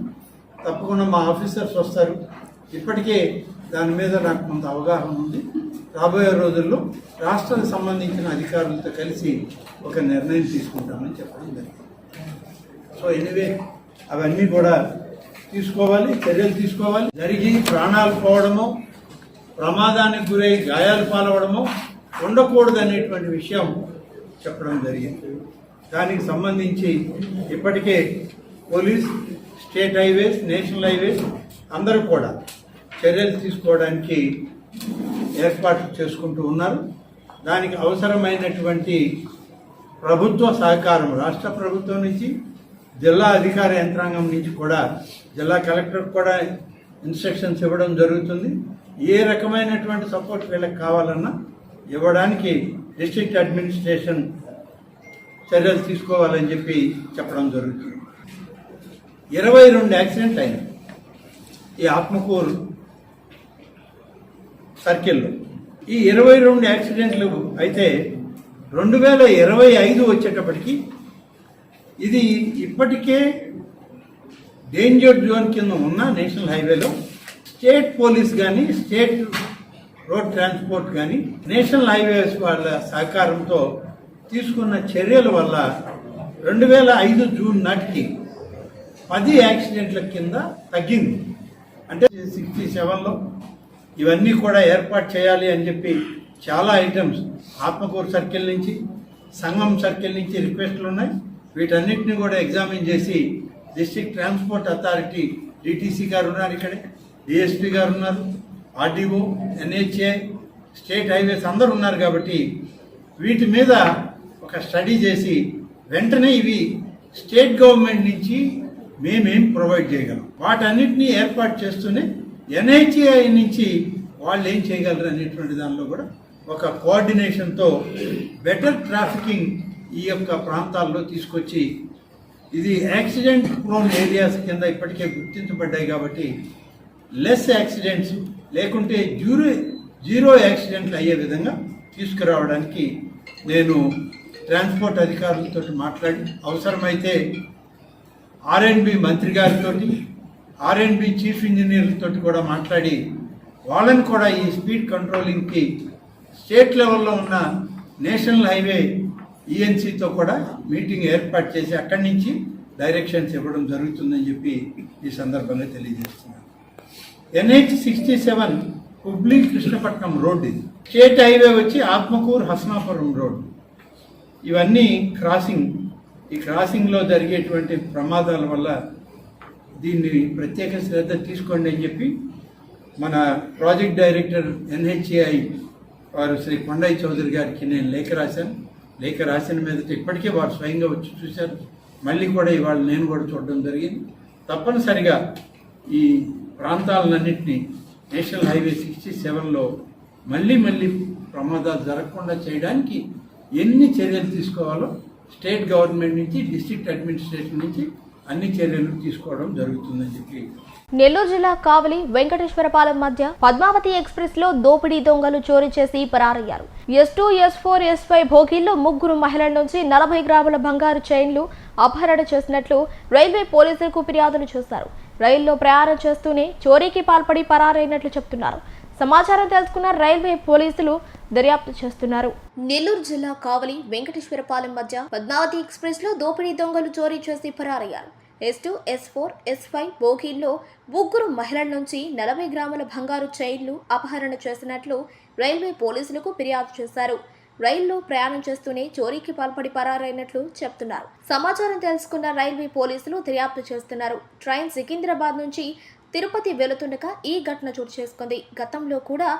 తప్పకుండా మా ఆఫీసర్స్ వస్తారు. ఇప్పటికే దాని మీద నాకు కొంత అవగాహన ఉంది. రాబోయే రోజుల్లో రాష్ట్రానికి సంబంధించిన అధికారులతో కలిసి ఒక నిర్ణయం తీసుకుంటామని చెప్పడం జరిగింది. సో ఎనీవే అవన్నీ కూడా తీసుకోవాలి, చర్యలు తీసుకోవాలి. జరిగి ప్రాణాలు పోవడమో, ప్రమాదానికి గురై గాయాలు పాలవడమో ఉండకూడదు అనేటువంటి విషయం చెప్పడం జరిగింది. దానికి సంబంధించి ఇప్పటికే police, state highways, national highways అందరూ కూడా చర్యలు తీసుకోవడానికి ఏర్పాట్లు చేసుకుంటూ ఉన్నారు. దానికి అవసరమైనటువంటి ప్రభుత్వ సహకారం రాష్ట్ర ప్రభుత్వం నుంచి, జిల్లా అధికార యంత్రాంగం నుంచి కూడా, జిల్లా కలెక్టర్ కూడా ఇన్స్ట్రక్షన్స్ ఇవ్వడం జరుగుతుంది. ఏ రకమైనటువంటి సపోర్ట్ వీళ్ళకి కావాలన్నా ఇవ్వడానికి డిస్ట్రిక్ట్ అడ్మినిస్ట్రేషన్ చర్యలు తీసుకోవాలని చెప్పి చెప్పడం జరుగుతుంది. 22 యాక్సిడెంట్లు అయినాయి ఈ ఆత్మకూరు సర్కిల్లో. ఈ 22 యాక్సిడెంట్లు అయితే 2025 వచ్చేటప్పటికి ఇది ఇప్పటికే డేంజర్ జోన్ కింద ఉన్న నేషనల్ హైవేలో స్టేట్ పోలీస్ కానీ, స్టేట్ రోడ్ ట్రాన్స్పోర్ట్ కానీ, నేషనల్ హైవేస్ వాళ్ళ సహకారంతో తీసుకున్న చర్యల వల్ల 2005 జూన్ నాటికి 10 యాక్సిడెంట్ల కింద తగ్గింది. అంటే 67లో ఇవన్నీ కూడా ఏర్పాటు చేయాలి అని చెప్పి చాలా ఐటమ్స్ ఆత్మకూరు సర్కిల్ నుంచి, సంగం సర్కిల్ నుంచి రిక్వెస్ట్లు ఉన్నాయి. వీటన్నిటిని కూడా ఎగ్జామిన్ చేసి డిస్ట్రిక్ట్ ట్రాన్స్పోర్ట్ అథారిటీ డిటీసీ గారు ఉన్నారు, ఇక్కడే డిఎస్పీ గారు ఉన్నారు, ఆర్డీఓ, ఎన్హెచ్ఏ, స్టేట్ హైవేస్ అందరూ ఉన్నారు. కాబట్టి వీటి మీద ఒక స్టడీ చేసి వెంటనే ఇవి స్టేట్ గవర్నమెంట్ నుంచి మేమేం ప్రొవైడ్ చేయగలం, వాటన్నిటినీ ఏర్పాటు చేస్తూనే ఎన్హెచ్ఏ నుంచి వాళ్ళు ఏం చేయగలరు అనేటువంటి దానిలో కూడా ఒక కోఆర్డినేషన్తో బెటర్ ట్రాఫికింగ్ ఈ యొక్క ప్రాంతాల్లో తీసుకొచ్చి, ఇది యాక్సిడెంట్ ప్రోన్ ఏరియాస్ కింద ఇప్పటికే గుర్తించబడ్డాయి. కాబట్టి లెస్ యాక్సిడెంట్స్ లేకుంటే జీరో యాక్సిడెంట్లు అయ్యే విధంగా తీసుకురావడానికి నేను ట్రాన్స్పోర్ట్ అధికారులతో మాట్లాడి, అవసరమైతే ఆర్ఎండ్బి మంత్రి గారితో, ఆర్ఎండ్బి చీఫ్ ఇంజనీర్లతో కూడా మాట్లాడి వాళ్ళని కూడా ఈ స్పీడ్ కంట్రోలింగ్కి స్టేట్ లెవెల్లో ఉన్న నేషనల్ హైవే ఈఎన్సీతో కూడా మీటింగ్ ఏర్పాటు చేసి అక్కడి నుంచి డైరెక్షన్స్ ఇవ్వడం జరుగుతుందని చెప్పి ఈ సందర్భంగా తెలియజేస్తున్నాను. NH67 హుబ్లీ కృష్ణపట్నం రోడ్, ఇది స్టేట్ హైవే వచ్చి ఆత్మకూరు హస్నాపురం రోడ్. ఇవన్నీ క్రాసింగ్. ఈ క్రాసింగ్లో జరిగేటువంటి ప్రమాదాల వల్ల దీన్ని ప్రత్యేక శ్రద్ధ తీసుకోండి అని చెప్పి మన ప్రాజెక్ట్ డైరెక్టర్ NHAI వారు శ్రీ కొండయ్య చౌదరి గారికి నేను లేఖ రాసిన మీదట ఇప్పటికే వారు స్వయంగా వచ్చి చూశారు. మళ్ళీ కూడా ఇవాళ నేను కూడా చూడడం జరిగింది. తప్పనిసరిగా ఈ ప్రాంతాలన్నింటినీ నేషనల్ హైవే 67లో మళ్ళీ ప్రమాదాలు జరగకుండా చేయడానికి ఎన్ని చర్యలు తీసుకోవాలో స్టేట్ గవర్నమెంట్ నుంచి, డిస్ట్రిక్ట్ అడ్మినిస్ట్రేషన్ నుంచి అన్ని చర్యలు తీసుకోవడం జరుగుతుందని చెప్పి నెల్లూరు జిల్లా కావలి వెంకటేశ్వరపాలెం మధ్య పద్మావతి ఎక్స్ప్రెస్ లో దోపిడీ దొంగలు చోరీ చేసి పరారయ్యారు. S2, S4, S5 భోగిల్లో 3 మహిళల నుంచి 40 గ్రాముల బంగారు చైన్లు అపహరణ చేసినట్లు రైల్వే పోలీసులకు ఫిర్యాదులు చేశారు. రైల్లో ప్రయాణం చేస్తూనే చోరీకి పాల్పడి పరారైనట్లు చెప్తున్నారు. సమాచారం తెలుసుకున్న రైల్వే పోలీసులు దర్యాప్తు చేస్తున్నారు. నెల్లూరు జిల్లా కావలి వెంకటేశ్వరపాలెం మధ్య పద్మావతి ఎక్స్ప్రెస్ లో దోపిడీ దొంగలు చోరీ చేసి పరారయ్యారు. S2, S4, S5 బోగీల్లో 3 మహిళల నుంచి 40 గ్రాముల బంగారు చైన్లు అపహరణ చేసినట్లు రైల్వే పోలీసులకు ఫిర్యాదు చేశారు. రైల్లో ప్రయాణం చేస్తూనే చోరీకి పాల్పడి పరారైనట్లు చెప్తున్నారు. సమాచారం తెలుసుకున్న రైల్వే పోలీసులు దర్యాప్తు చేస్తున్నారు. ట్రైన్ సికింద్రాబాద్ నుంచి తిరుపతి వెళుతుండగా ఈ ఘటన చోటు చేసుకుంది. గతంలో కూడా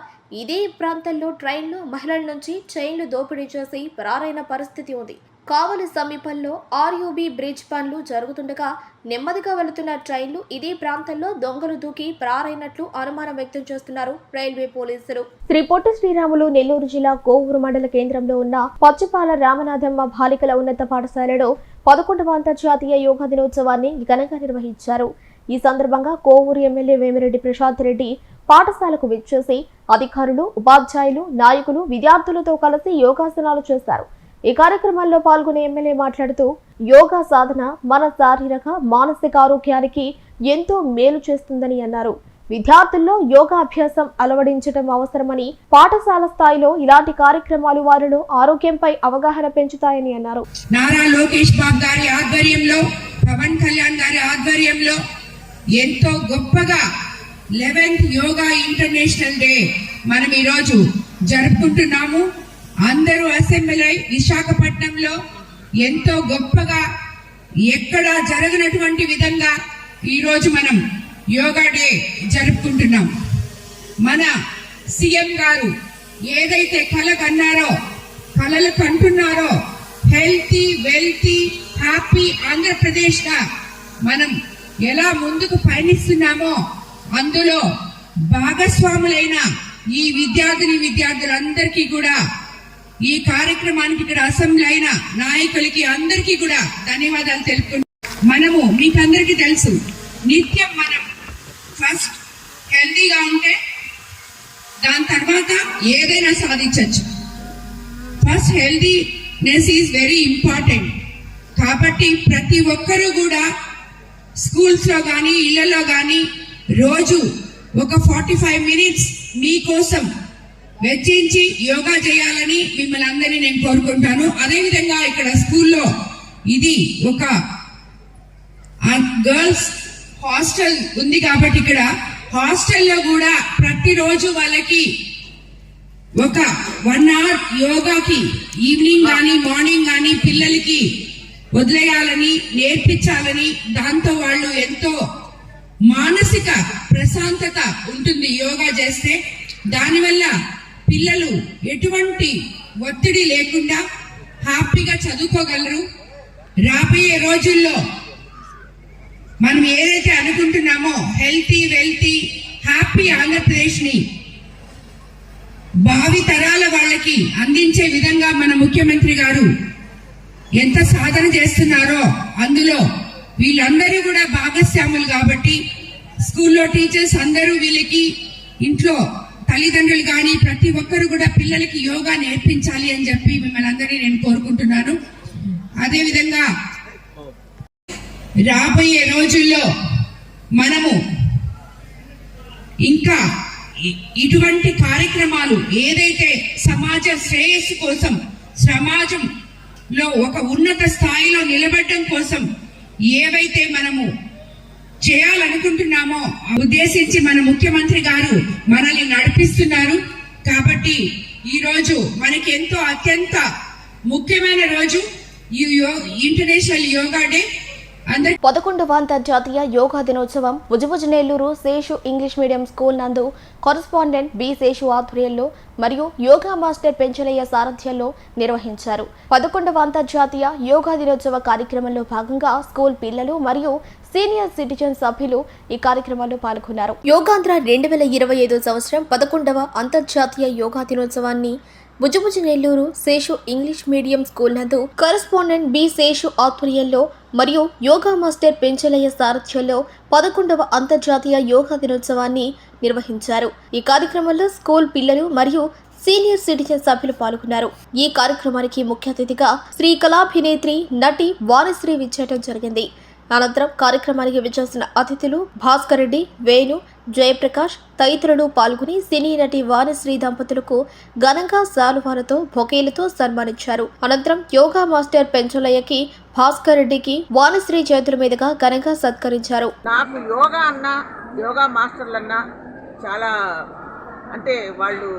ఇదే ప్రాంతంలో ట్రైన్లో మహిళల నుంచి చైన్లు దోపిడీ చేసి పరారైన పరిస్థితి ఉంది. కావలి సమీపంలో RUB బ్రిడ్జ్ పనులు జరుగుతుండగా నెమ్మదిగా వెళుతున్న ట్రైన్లు ఇదే ప్రాంతంలో దొంగలు దూకి పరారైనట్లు అనుమానం వ్యక్తం చేస్తున్నారు రైల్వే పోలీసులు. శ్రీ పొట్టి శ్రీరాములు నెల్లూరు జిల్లా కోవూరు మండల కేంద్రంలో ఉన్న పచ్చిపాల రామనాథమ్మ బాలికల ఉన్నత పాఠశాలలో 11వ అంతర్జాతీయ యోగా దినోత్సవాన్ని ఘనంగా నిర్వహించారు. ఈ సందర్భంగా కోవూరు ఎమ్మెల్యే వేమిరెడ్డి ప్రసాద్ రెడ్డి పాఠశాలకు విచ్చేసి అధికారులు, ఉపాధ్యాయులు, నాయకులు, విద్యార్థులతో కలిసి యోగాసనాలు చేశారు. ఈ కార్యక్రమంలో పాల్గొనే ఎమ్మెల్యే మాట్లాడుతూ యోగా సాధన మన శారీరక, మానసిక ఆరోగ్యానికి ఎంతో మేలు చేస్తుందని అన్నారు. విద్యార్థుల్లో యోగా అభ్యాసం అలవడించడం అవసరమని, పాఠశాల స్థాయిలో ఇలాంటి కార్యక్రమాలు వారిలో ఆరోగ్యంపై అవగాహన పెంచుతాయని అన్నారు. నారా లోకేష్ బాబు గారి ఆధ్వర్యంలో, పవన్ కళ్యాణ్ గారి ఆధ్వర్యంలో ఎంతో గొప్పగా 11th యోగా ఇంటర్నేషనల్ డే మనం ఈరోజు జరుపుకుంటున్నాము. అందరూ అసెంబ్లీ అయి విశాఖపట్నంలో ఎంతో గొప్పగా ఎక్కడా జరగనటువంటి విధంగా ఈరోజు మనం యోగా డే జరుపుకుంటున్నాం. మన సీఎం గారు ఏదైతే కలలు కంటున్నారో హెల్తీ, వెల్తీ, హ్యాపీ ఆంధ్రప్రదేశ్ గా మనం ఎలా ముందుకు పయనిస్తున్నామో అందులో భాగస్వాములైన ఈ విద్యార్థులందరికీ కూడా, ఈ కార్యక్రమానికి ఇక్కడ అసెంబ్లీ అయిన నాయకులకి అందరికీ కూడా ధన్యవాదాలు తెలుపుకుంటున్నాం. మీకు అందరికీ తెలుసు, నిత్యం మనం ఫస్ట్ హెల్తీగా ఉంటే దాని తర్వాత ఏదైనా సాధించవచ్చు. First healthiness is very important. కాబట్టి ప్రతి ఒక్కరూ కూడా స్కూల్స్ లో కానీ, ఇళ్లలో కానీ రోజు ఒక 45 మినిట్స్ మీకోసం వెచ్చించి యోగా చేయాలని మిమ్మల్ని అందరినీ నేను కోరుకుంటాను. అదేవిధంగా ఇక్కడ స్కూల్లో ఇది ఒక గర్ల్స్ హాస్టల్ ఉంది కాబట్టి ఇక్కడ హాస్టల్లో కూడా ప్రతిరోజు వాళ్ళకి ఒక 1 అవర్ యోగాకి ఈవినింగ్ కానీ మార్నింగ్ కానీ పిల్లలకి వదిలేయాలని, నేర్పించాలని, దాంతో వాళ్ళు ఎంతో మానసిక ప్రశాంతత ఉంటుంది యోగా చేస్తే. దానివల్ల పిల్లలు ఎటువంటి ఒత్తిడి లేకుండా హ్యాపీగా చదువుకోగలరు. రాబోయే రోజుల్లో మనం ఏదైతే అనుకుంటున్నామో హెల్తీ, వెల్తీ, హ్యాపీ ఆంధ్రప్రదేశ్ ని భావి తరాల వాళ్ళకి అందించే విధంగా మన ముఖ్యమంత్రి గారు ఎంత సాధన చేస్తున్నారో అందులో వీళ్ళందరూ కూడా భాగస్వాములు. కాబట్టి స్కూల్లో టీచర్స్ అందరూ వీళ్ళకి, ఇంట్లో తల్లిదండ్రులు కానీ ప్రతి ఒక్కరు కూడా పిల్లలకి యోగా నేర్పించాలి అని చెప్పి మిమ్మల్ని అందరినీ నేను కోరుకుంటున్నాను. అదేవిధంగా రాబోయే రోజుల్లో మనము ఇంకా ఇటువంటి కార్యక్రమాలు ఏదైతే సమాజ శ్రేయస్సు కోసం, సమాజంలో ఒక ఉన్నత స్థాయిలో నిలబడడం కోసం ఏవైతే మనము చేయాలనుకుంటున్నామో ఉద్దేశించి మన ముఖ్యమంత్రి గారు మనల్ని నడిపిస్తున్నారు. కాబట్టి ఈ రోజు మనకి ఎంతో అత్యంత ముఖ్యమైన రోజు ఈ ఇంటర్నేషనల్ యోగా డే. 11వ అంతర్జాతీయ యోగా దినోత్సవం Bhujabhuja Nellore Seshu English medium school నందు కరస్పాండెంట్ బి శేషు ఆధ్వర్యంలో మరియు యోగా మాస్టర్ పెంచలయ్య సారథ్యంలో నిర్వహించారు. 11వ అంతర్జాతీయ యోగా దినోత్సవ కార్యక్రమంలో భాగంగా స్కూల్ పిల్లలు మరియు సీనియర్ సిటిజన్ సభ్యులు ఈ కార్యక్రమంలో పాల్గొన్నారు. యోగాంధ్ర 2025 సంవత్సరం 11వ అంతర్జాతీయ యోగా దినోత్సవాన్ని Bhujabhuja Nellore Seshu English medium school నందు కరస్పాండెంట్ బి శేషు ఆధ్వర్యంలో మరియు యోగా మాస్టర్ పెంచలయ్య సారథ్యంలో 11వ అంతర్జాతీయ యోగా దినోత్సవాన్ని నిర్వహించారు. ఈ కార్యక్రమంలో స్కూల్ పిల్లలు మరియు సీనియర్ సిటిజన్ సభ్యులు పాల్గొన్నారు. ఈ కార్యక్రమానికి ముఖ్య అతిథిగా శ్రీ కళాభినేత్రి నటి వాణిశ్రీ విచ్చేయడం జరిగింది. అనంతరం కార్యక్రమానికి విచ్చేసిన అతిథులు భాస్కర్ రెడ్డి, వేణు, జయప్రకాష్ తదితరులు పాల్గొని సినీ నటి వాణిశ్రీ దంపతులకు ఘనంగా శాలువాలతో బొకేలతో సన్మానించారు. అనంతరం యోగా మాస్టర్ పెంచలయ్యకి భాస్కర్ రెడ్డికి వాణిశ్రీ చేతుల మీదుగా ఘనంగా సత్కరించారు. నాకు యోగా అన్నా యోగా మాస్టర్లన్నా చాలా అంటే వాళ్ళు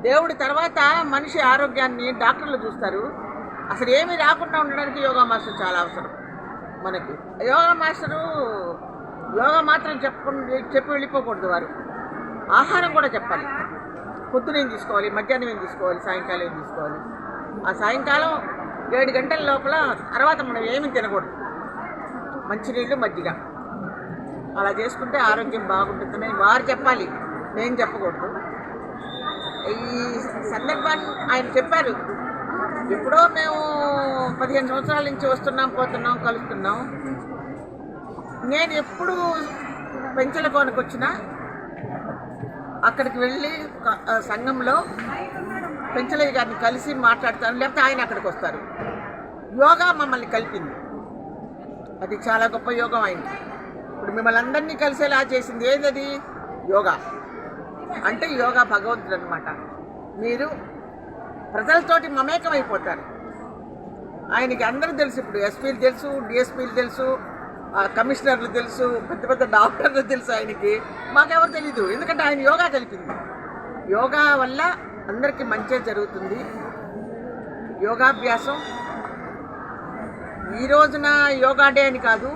దేవుడి తర్వాత మనిషి ఆరోగ్యాన్ని డాక్టర్లు చూస్తారు. అసలు ఏమీ రాకుండా ఉండడానికి యోగా మాస్టర్ చాలా అవసరం. మనకి యోగా మాస్టరు యోగా మాత్రం చెప్పి వెళ్ళిపోకూడదు. వారు ఆహారం కూడా చెప్పాలి. పొద్దున ఏం తీసుకోవాలి, మధ్యాహ్నం ఏం తీసుకోవాలి, సాయంకాలం ఏం తీసుకోవాలి. ఆ సాయంకాలం 7 గంటల లోపల తర్వాత మనం ఏమీ తినకూడదు. మంచినీళ్ళు, మజ్జిగ అలా చేసుకుంటే ఆరోగ్యం బాగుంటుందని వారు చెప్పాలి, నేను చెప్పకూడదు. ఈ సందర్భాన్ని ఆయన చెప్పారు. ఎప్పుడో మేము 15 సంవత్సరాల నుంచి వస్తున్నాం, పోతున్నాం, కలుస్తున్నాం. నేను ఎప్పుడు పెంచలకోనకు వచ్చినా అక్కడికి వెళ్ళి సంఘంలో పెంచలయ్య గారిని కలిసి మాట్లాడతాను, లేకపోతే ఆయన అక్కడికి వస్తారు. యోగా మమ్మల్ని కలిపింది. అది చాలా గొప్ప యోగం అయింది. ఇప్పుడు మిమ్మల్ని అందరినీ కలిసేలా చేసింది ఏదది? యోగా. అంటే యోగా భగవంతుడు అనమాట. మీరు ప్రజలతోటి మమేకమైపోతారు. ఆయనకి అందరూ తెలుసు. ఇప్పుడు ఎస్పీలు తెలుసు, డిఎస్పీలు తెలుసు, కమిషనర్లు తెలుసు, పెద్ద పెద్ద డాక్టర్లు తెలుసు. ఆయనకి మాకెవరు తెలీదు. ఎందుకంటే ఆయన యోగా కలిపింది. యోగా వల్ల అందరికీ మంచి జరుగుతుంది. యోగాభ్యాసం ఈ రోజున యోగా డే అని కాదు,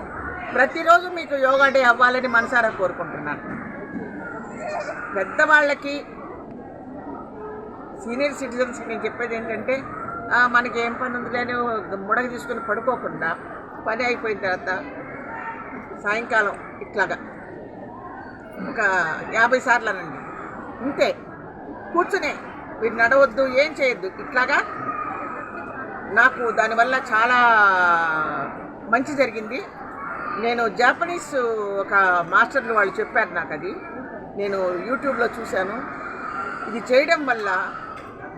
ప్రతిరోజు మీకు యోగా డే అవ్వాలని మనసారా కోరుకుంటున్నాను. పెద్దవాళ్ళకి, సీనియర్ సిటిజన్స్కి నేను చెప్పేది ఏంటంటే, మనకి ఏం పని ఉంది అని ముడగ తీసుకుని పడుకోకుండా పని అయిపోయిన తర్వాత సాయంకాలం ఇట్లాగా ఒక 50 సార్లు అనండి. ఇంతే కూర్చునే, మీరు నడవద్దు, ఏం చేయొద్దు. ఇట్లాగా నాకు దానివల్ల చాలా మంచి జరిగింది. నేను జాపనీస్ ఒక మాస్టర్లు వాళ్ళు చెప్పారు నాకు. అది నేను యూట్యూబ్లో చూశాను. ఇది చేయడం వల్ల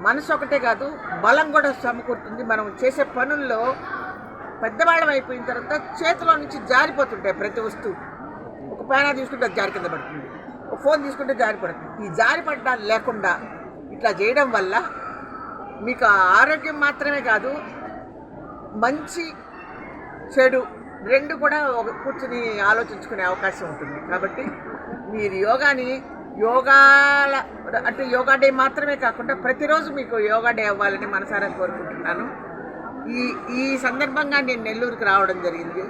మనసు ఒకటే కాదు, బలం కూడా సమకూరుతుంది. మనం చేసే పనుల్లో పెద్దవాళ్ళం అయిపోయిన తర్వాత చేతిలో నుంచి జారిపోతుంటాయి ప్రతి వస్తువు. ఒక పేనా తీసుకుంటే అది జారి కింద పడుతుంది, ఒక ఫోన్ తీసుకుంటే జారి పడుతుంది. ఈ జారి పడ్డాలు లేకుండా ఇట్లా చేయడం వల్ల మీకు ఆరోగ్యం మాత్రమే కాదు, మంచి చెడు రెండు కూడా కూర్చుని ఆలోచించుకునే అవకాశం ఉంటుంది. కాబట్టి మీరు యోగాని అంటే యోగా డే మాత్రమే కాకుండా ప్రతిరోజు మీకు యోగా డే అవ్వాలని మనసారా కోరుకుంటున్నాను. ఈ సందర్భంగా నేను నెల్లూరుకి రావడం జరిగింది.